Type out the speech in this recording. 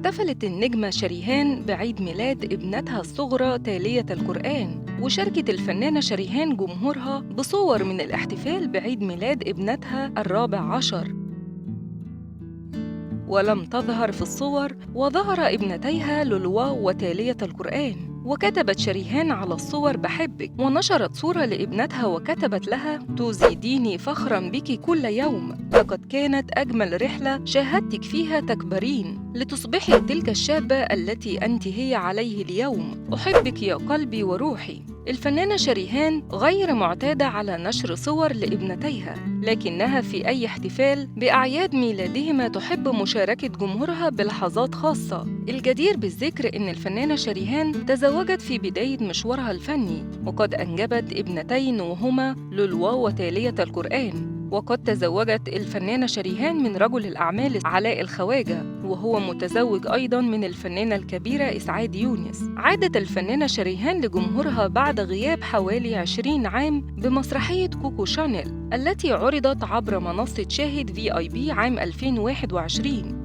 احتفلت النجمة شريهان بعيد ميلاد ابنتها الصغرى تالية القرآن، وشاركت الفنانة شريهان جمهورها بصور من الاحتفال بعيد ميلاد ابنتها الرابع عشر. ولم تظهر في الصور، وظهر ابنتيها لولوا وتالية القرآن. وكتبت شريهان على الصور بحبك، ونشرت صورة لابنتها وكتبت لها: تزيديني فخراً بك كل يوم، لقد كانت أجمل رحلة شاهدتك فيها تكبرين لتصبحي تلك الشابة التي أنت هي عليه اليوم. أحبك يا قلبي وروحي. الفنانة شريهان غير معتادة على نشر صور لابنتيها، لكنها في أي احتفال بأعياد ميلادهما تحب مشاركة جمهورها بلحظات خاصة. الجدير بالذكر إن الفنانة شريهان تزوجت في بداية مشوارها الفني، وقد أنجبت ابنتين وهما لولوا وتالية القرآن. وقد تزوجت الفنانة شريهان من رجل الأعمال علاء الخواجة، وهو متزوج أيضاً من الفنانة الكبيرة إسعاد يونس. عادت الفنانة شريهان لجمهورها بعد غياب حوالي 20 عام بمسرحية كوكو شانيل التي عرضت عبر منصة شاهد VIP عام 2021.